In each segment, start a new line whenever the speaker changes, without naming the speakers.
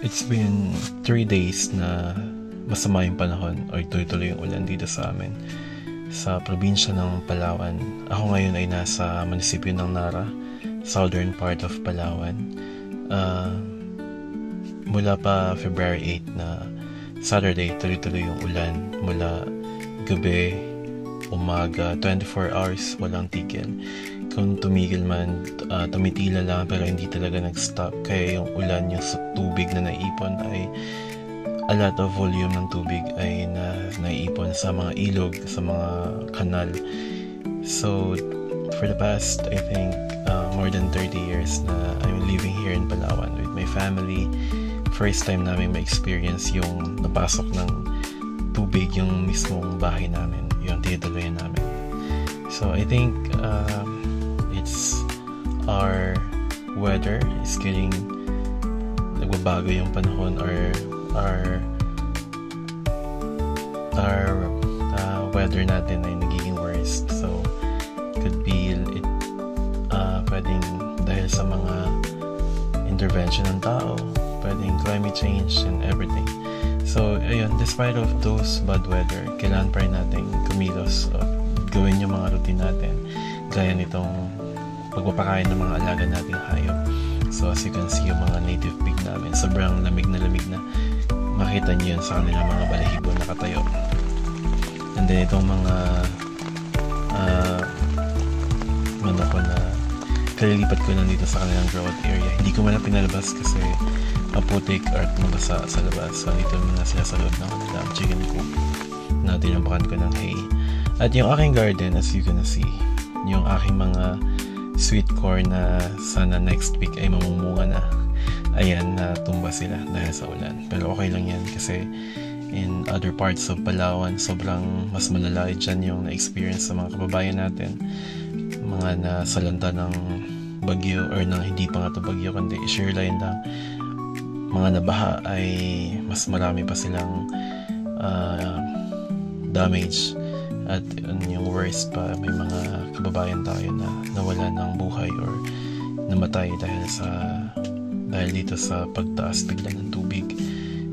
It's been 3 days na masama yung panahon o tuloy-tuloy yung ulan dito sa amin sa probinsya ng Palawan. Ako ngayon ay nasa munisipyo ng Nara, southern part of Palawan. Mula pa February 8 na Saturday, tuloy-tuloy yung ulan mula gabi, umaga, 24 hours, walang tigil. Kung tumigil man, tumitila lang pero hindi talaga nag-stop. Kaya yung ulan, yung tubig na naipon ay a lot of volume ng tubig ay naipon sa mga ilog, sa mga kanal. So for the past, I think, more than 30 years na I'm living here in Palawan with my family. First time namin ma-experience yung napasok ng tubig yung mismong bahay namin, yung tinutuluyan namin. So I think it's our weather is getting nagbabago yung panahon, or our weather natin ay nagiging worst. So could be it pwedeng dahil sa mga intervention ng tao, pwedeng climate change and everything. So ayun, despite of those bad weather, kailangan pa rin natin kumilos of gawin yung mga routine natin, gaya nitong pagpapakain ng mga alaga nating hayop. So as you can see, yung mga native pig namin, sobrang lamig na makita niyo yun sa kanilang mga balahibo na katayo. And then itong mga manok ko na kalilipat ko lang dito sa kanilang growth area. Hindi ko man na pinalabas kasi maputik at mabasa sa labas. So dito muna sila sa loob ng kanilang chicken coop na tinambakan ko ng hay. At yung aking garden, as you can see, yung aking mga sweet corn na sana next week ay mamumunga na. Ayan, natumba sila dahil sa ulan. Pero okay lang yan kasi in other parts of Palawan, sobrang mas malala dyan yung na-experience sa mga kababayan natin. Mga nasalanta ng bagyo, or ng hindi pa nga ito bagyo kundi shoreline lang. Mga nabaha ay mas marami pa silang damage. At yung worst pa, may mga kababayan tayo na nawala ng buhay or namatay dahil dito sa pagtaas bigla ng tubig.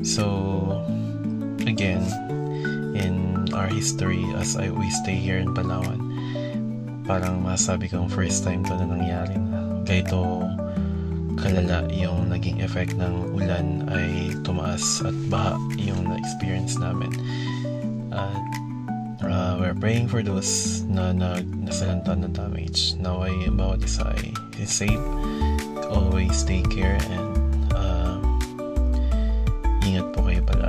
So again, in our history, as we stay here in Palawan, parang masabi kong first time to na nangyari na ganito kalala yung naging effect ng ulan, ay tumaas at baha yung na-experience namin. We're praying for those na nasalanta ng damage. Now ay bawat isa ay safe. Always take care and ingat po kayo pala.